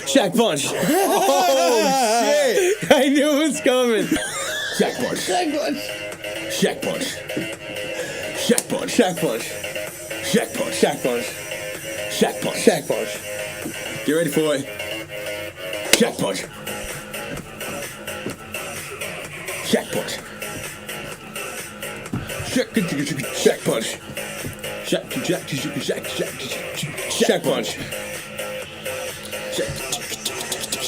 Shaq Punch. Oh, shit. I knew it was coming. Shaq Punch. Shaq Punch. Shaq Punch. Shaq Punch. Shaq Punch. Shaq Punch. Shaq Punch. Shaq Punch. Shaq Punch. Get ready for it. Shaq Punch. Shaq Punch. Shaq Punch. Shaq Punch.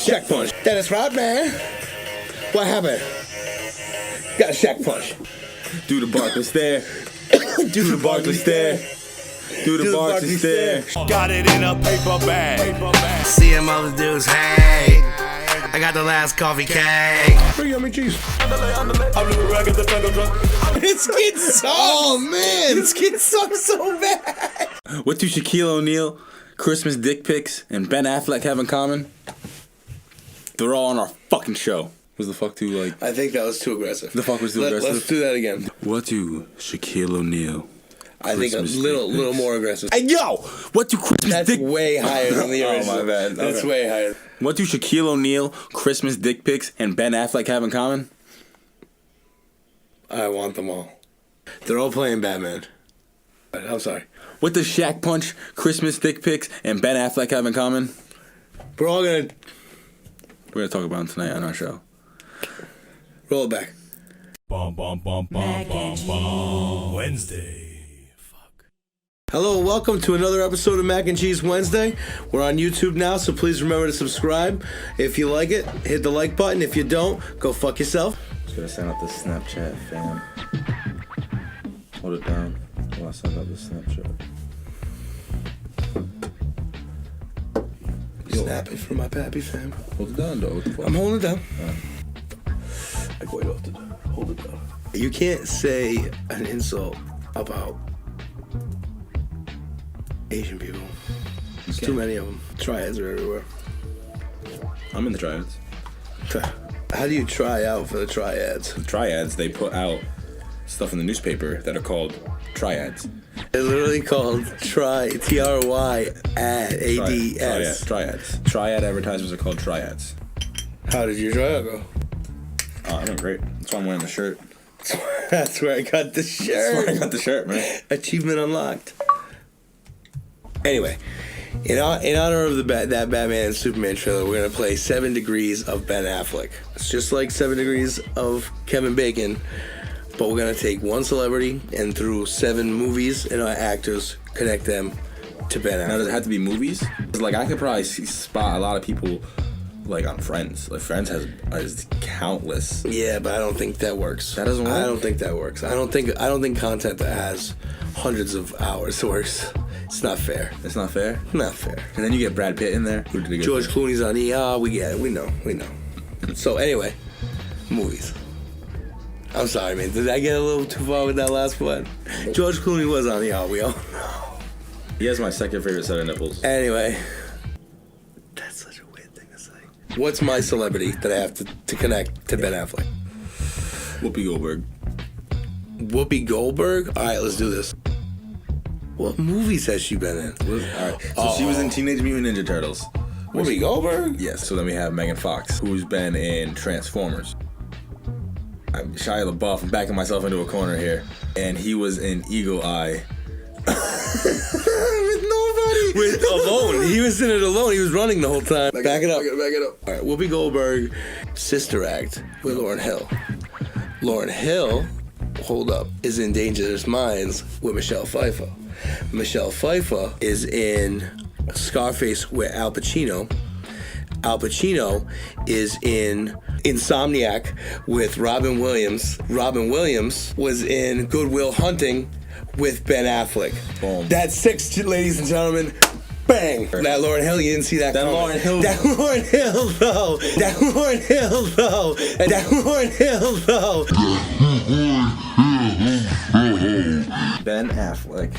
Shaq Punch. That is right, man. What happened? Got a Shaq Punch. Do the Barkley stare. Do the Barkley stare. Do the Barkley stare. Got it in a paper bag. See them other dudes, hey. I got the last coffee cake. Free yummy cheese. This kid sucks. Oh, man. This kid sucks so bad. What do Shaquille O'Neal, Christmas dick pics, and Ben Affleck have in common? They're all on our fucking show. Was the fuck too, like... I think that was too aggressive. The fuck was too aggressive? Let's do that again. What do Shaquille O'Neal... I think a little more aggressive. Hey, yo! What do Christmas That's way higher than the original. Oh, my bad. That's Okay. way higher. What do Shaquille O'Neal, Christmas dick pics, and Ben Affleck have in common? I want them all. They're all playing Batman. I'm sorry. What does Shaq Punch, Christmas dick pics, and Ben Affleck have in common? We're all gonna... We're gonna talk about them tonight on our show. Roll it back. Wednesday. Hello, and welcome to another episode of Mac and Cheese Wednesday. We're on YouTube now, so please remember to subscribe. If you like it, hit the like button. If you don't, go fuck yourself. Just gonna send out the Snapchat, fam. Hold it down while I send out the Snapchat. Snap it for my pappy fam. Hold it down, though. What the fuck? I'm holding it down. I quite often hold it down. You can't say an insult about Asian people. There's too many of them. Triads are everywhere. I'm in the triads. How do you try out for the triads? The triads, they put out stuff in the newspaper that are called triads. It's literally called T-R-Y-A-D-S. Triads. Triad advertisements are called triads. How did your tryout go? I went great. That's why I'm wearing the shirt. That's where I got the That's shirt. why I got the shirt, man. Achievement unlocked. Anyway, in honor of that Batman and Superman trailer, we're going to play 7 Degrees of Ben Affleck. It's just like 7 Degrees of Kevin Bacon, but we're going to take one celebrity and through 7 movies and actors, connect them to Ben Affleck. Now, does it have to be movies? Like, I could probably spot a lot of people, like, on Friends. Like, Friends has countless. Yeah, but I don't think that works. That doesn't work? I don't think that works. I don't think content that has hundreds of hours works. It's not fair. It's not fair? Not fair. And then you get Brad Pitt in there. Who did he get? George Clooney's on ER. We get it. We know. So anyway, movies. I'm sorry, man. Did I get a little too far with that last one? George Clooney was on ER. We all know. He has my second favorite set of nipples. Anyway, that's such a weird thing to say. What's my celebrity that I have to connect to Ben Affleck? Whoopi Goldberg. Whoopi Goldberg? All right, let's do this. What movies has she been in? All right. So she was in Teenage Mutant Ninja Turtles. Whoopi Goldberg? Yes. So then we have Megan Fox, who's been in Transformers. I'm Shia LaBeouf. I'm backing myself into a corner here. And he was in Eagle Eye. With nobody. With alone. He was in it alone. He was running the whole time. Back it up. All right, Whoopi Goldberg, Sister Act with Lauryn Hill. Lauryn Hill, hold up, is in Dangerous Minds with Michelle Pfeiffer. Michelle Pfeiffer is in Scarface with Al Pacino. Al Pacino is in Insomniac with Robin Williams. Robin Williams was in Good Will Hunting with Ben Affleck. Boom. That's 6, ladies and gentlemen. Bang! That Lauryn Hill, you didn't see that coming. Lauryn Hill. That Lauryn Hill, though. That Lauryn Hill, though. That Lauryn Hill, though. Ben Affleck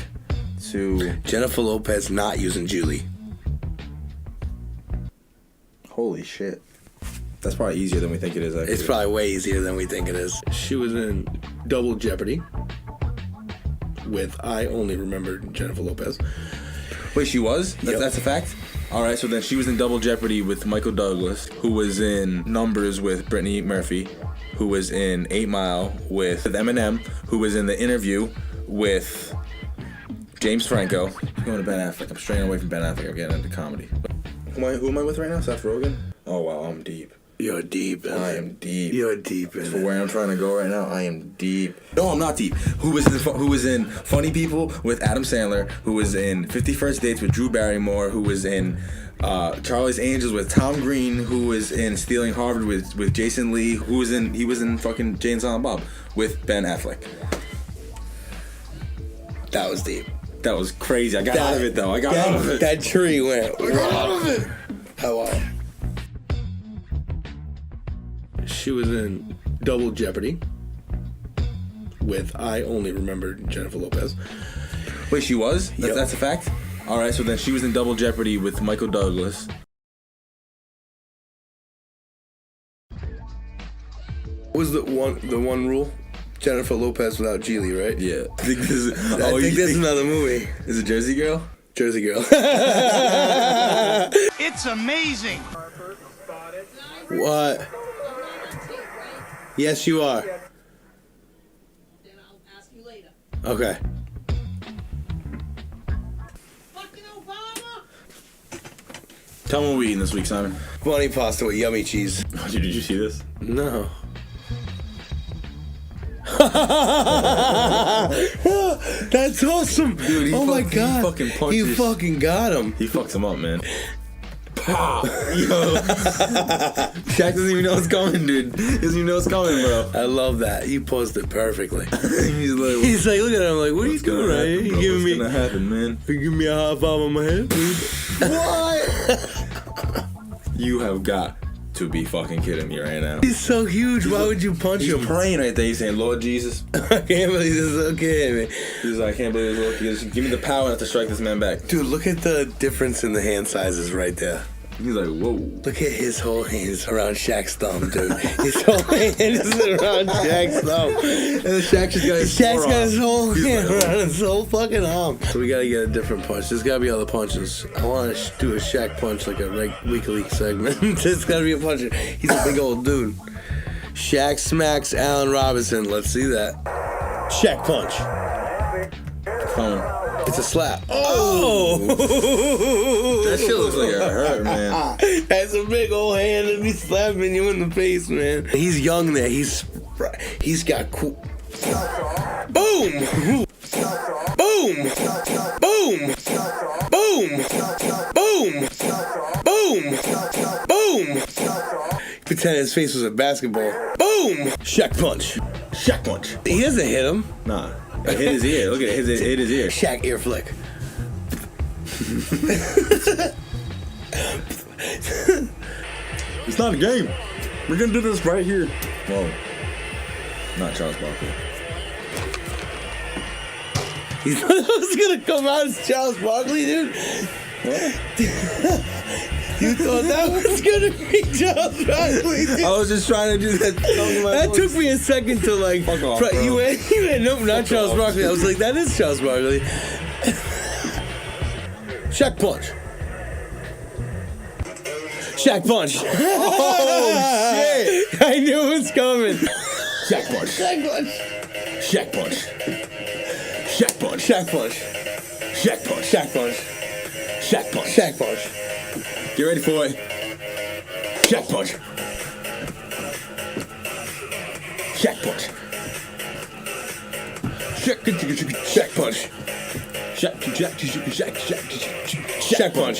to... Jennifer Lopez not using Julie. Holy shit. That's probably easier than we think it is, actually. It's probably way easier than we think it is. She was in Double Jeopardy with, I only remember Jennifer Lopez. Wait, she was? Yep. That's a fact? All right, so then she was in Double Jeopardy with Michael Douglas, who was in Numbers with Brittany Murphy, who was in 8 Mile with Eminem, who was in The Interview with James Franco. I'm going to Ben Affleck. I'm straying away from Ben Affleck. I'm getting into comedy. Who am I with right now? Seth Rogen? Oh, wow, I'm deep. You're deep. I am deep. You're deep. For where I'm trying to go right now, I am deep. No, I'm not deep. Who was in Funny People with Adam Sandler? Who was in 50 First Dates with Drew Barrymore? Who was in Charlie's Angels with Tom Green? Who was in Stealing Harvard with Jason Lee? He was in fucking Jay and Silent Bob with Ben Affleck. That was deep. That was crazy. I got out of it though. Out of it. That tree went. I got out of it. Oh wow. She was in Double Jeopardy with, I only remember, Jennifer Lopez. Wait, she was? Yep. That's a fact? All right, so then she was in Double Jeopardy with Michael Douglas. What was the one rule? Jennifer Lopez without Geely, right? Yeah. I think this is, this is another movie. Is it Jersey Girl? Jersey Girl. It's amazing. What? Yes, you are. Then I'll ask you later. Okay. Fucking Obama! Tell me what we're eating this week, Simon. Bunny pasta with yummy cheese. Oh, did you see this? No. That's awesome. Dude, oh my god. He fucking punches. You fucking got him. He fucks him up, man. Pow! Yo. Shaq doesn't even know it's coming, dude. He doesn't even know it's coming, bro. I love that. You posed it perfectly. He's like, look at him like, what are you doing right here? You giving me, what's gonna happen, man? you give me a high five on my head, please? What? You have got to be fucking kidding me right now. He's so huge. Why would you punch He's him? praying right there. He's saying, Lord Jesus. I can't believe this is okay, man. He's like, I can't believe this. Lord Jesus. Give me the power not to strike this man back. Dude, look at the difference in the hand sizes right there. He's like, whoa. Look at his whole hand is around Shaq's thumb, dude. His whole hand is around Shaq's thumb. And then Shaq just got his Shaq's forearm. got his whole hand around his whole fucking arm. So we gotta get a different punch. There's gotta be other punches. I wanna do a Shaq punch like a weekly segment. There's gotta be a puncher. He's a big old dude. Shaq smacks Allen Robinson. Let's see that. Shaq punch. It's a slap. Oh! That shit looks like it hurt, man. That's a big old hand to be slapping you in the face, man. He's young there. He's got cool. Boom! Boom! Boom! Boom! Boom! Boom! Boom! Pretend his face was a basketball. Boom! Shaq punch. Shaq punch. He doesn't hit him. Nah. It hit his ear. Look at it. It hit his ear. Shaq ear flick. It's not a game. We're gonna do this right here. Whoa. Not Charles Barkley. He thought it was gonna come out as Charles Barkley, dude? What? You thought that was gonna be Charles Barkley, dude? I was just trying to do that. That took me a second to like. Fuck off, bro. You went, nope, not Charles off. Barkley. I was like, that is Charles Barkley. Shaq punch. Shaq punch. Oh shit! I knew it was coming. Shaq punch. Shaq punch. Shaq punch. Shaq punch. Shaq punch. Shaq punch. Shaq punch. Shaq punch. Shaq punch. Get ready for it. Shaq punch. Shaq punch. Shaq punch. Shaq punch.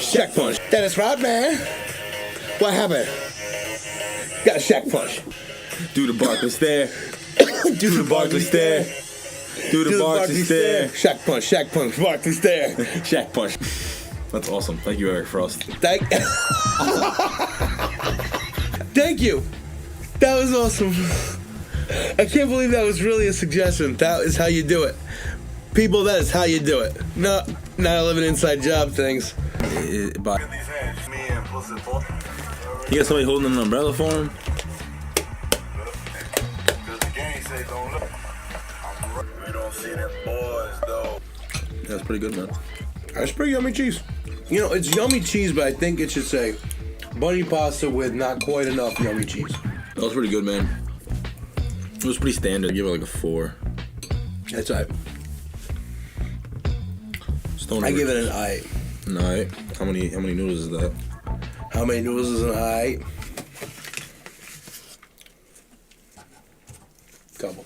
Shaq punch. Dennis Rodman. What happened? Got a Shaq punch. Do the Barkley stare. Do the Barkley stare. Do the Barkley stare. Shaq punch. Shaq punch. Barkley stare. Shaq punch. That's awesome. Thank you, Eric Frost. Thank you. That was awesome. I can't believe that was really a suggestion. That is how you do it. People, that is how you do it. Not living inside job things. But you got somebody holding an umbrella for him? That's pretty good, man. That's pretty yummy cheese. You know, it's yummy cheese, but I think it should say bunny pasta with not quite enough yummy cheese. That was pretty good, man. It was pretty standard. I give it like a 4. That's right. Stone I give it an I. An I. How many noodles is that? How many noodles is an I? Couple.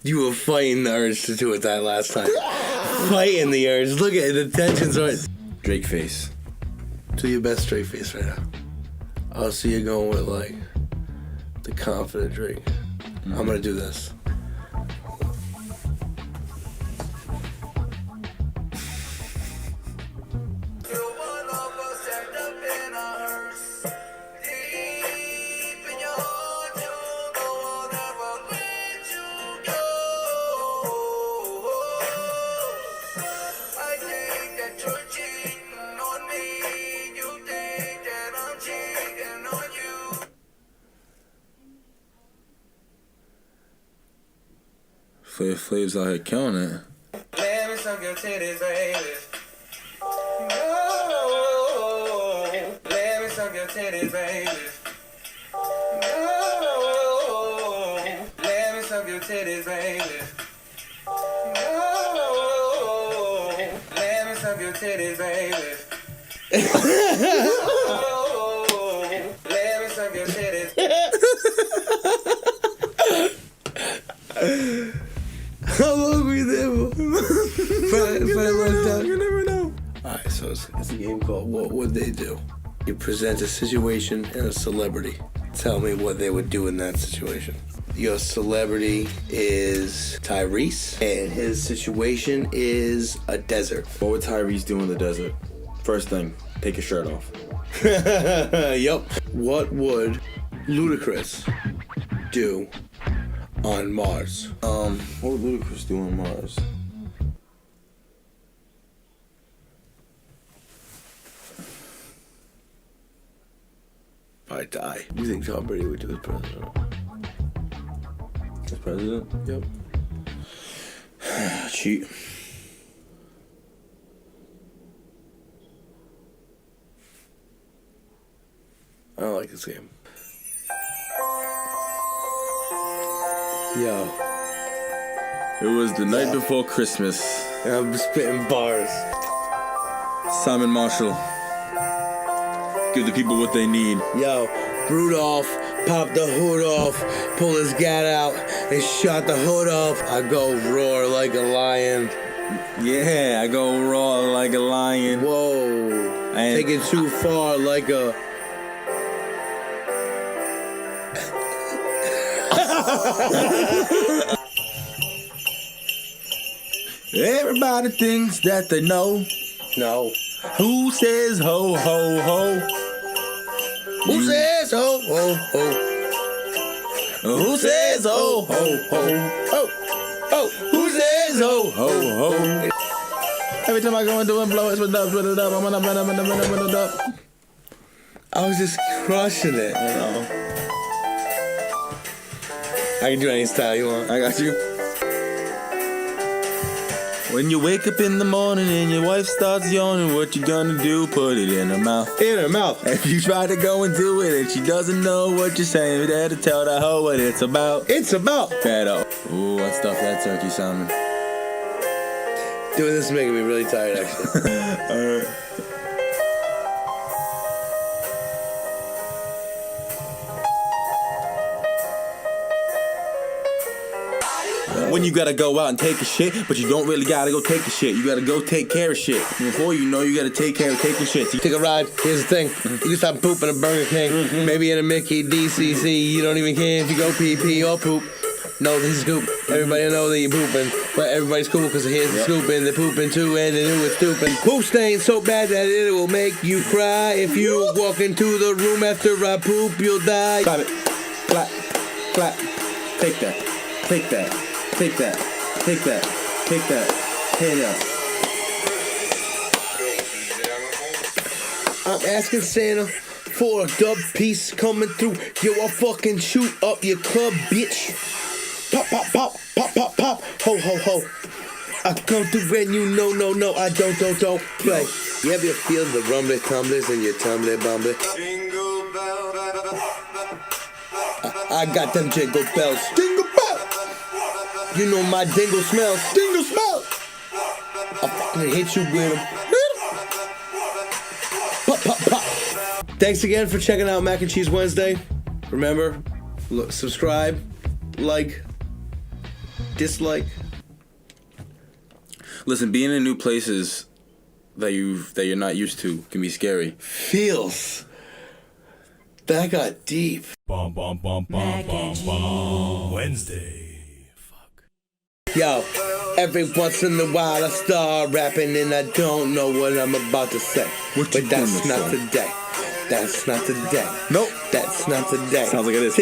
You were fighting the urge to do it that last time. Fighting the urge. Look at it. The tension's right. Drake face. Do your best straight face right now. I'll see you going with like the confident Drake. I'm gonna do this. Flav's out here killing it. Let me suck your titties, baby. No. Let me suck your titties, baby. No. Let me suck your titties, baby. No. Let me suck your titties, baby. No. Let me suck your titties. How long were you there for? You never know. Alright, so it's a game called What Would They Do? You present a situation and a celebrity. Tell me what they would do in that situation. Your celebrity is TYRESE, and his situation is a desert. What would Tyrese do in the desert? First thing, take your shirt off. Yup. What would LUDACRIS do on Mars? What would LUDACRIS do on Mars? Probably die. You think Tom Brady would do as president? As president? Yep. Cheat. I don't like this game. Yo. It was the night before Christmas. And I'm spitting bars. Simon Marshall. Give the people what they need. Yo, Rudolph popped the hood off, pulled his gat out, and shot the hood off. I go roar like a lion. Yeah, I go raw like a lion. Whoa. And take it too far like a... Everybody thinks that they know. No. Who says ho, ho, ho? Who says ho, ho, ho? Who says ho, ho, ho? Oh, oh, who says ho, ho, ho? Every time I go into and blow it with up, I'm gonna up. I was just crushing it. I know. I can do any style you want. I got you. When you wake up in the morning and your wife starts yawning, what you gonna do? Put it in her mouth. In her mouth. If you try to go and do it and she doesn't know what you're saying, you there to tell the hoe what it's about. It's about. Better. Ooh, I stuffed that turkey, Simon. Doing this is making me really tired, actually. Alright. When you gotta go out and take a shit, but you don't really gotta go take a shit. You gotta go take care of shit. Before you know, you gotta take care of taking shit. Take a ride. Here's the thing. You can stop pooping at Burger King. Maybe in a Mickey DCC. You don't even care if you go pee or poop. No, this is scoop. Everybody know that you're pooping. But everybody's cool because here's the scoop. And they're pooping too and they knew it's stupid. Poop stain so bad that it will make you cry. If you walk into the room after I poop, you'll die. Clap it. Clap. Clap. Take that. Take that. Take that. Take that. Take that. Hand up. I'm asking Santa for a dub piece coming through. Yo, I'll fucking shoot up your club, bitch. Pop, pop, pop, pop, pop, pop. Ho, ho, ho. I come through and you know, no, no, I don't play. You ever feel the rumbly tumblers in your tumbly bumbly? I got them jingle bells. Jingle bells. You know my dingle smells. Dingle smells. I'll fucking hit you with them. Pop, pop, pop. Thanks again for checking out Mac and Cheese Wednesday. Remember, look, subscribe, like, dislike. Listen, being in new places that you're not used to can be scary. Feels. That got deep. Bum, bum, bum, bum, bum, bum. Wednesday. Fuck. Yo, every once in a while I start rapping and I don't know what I'm about to say. What you but that's doing, not son? today. That's not today. Nope. That's not today. Sounds like it is.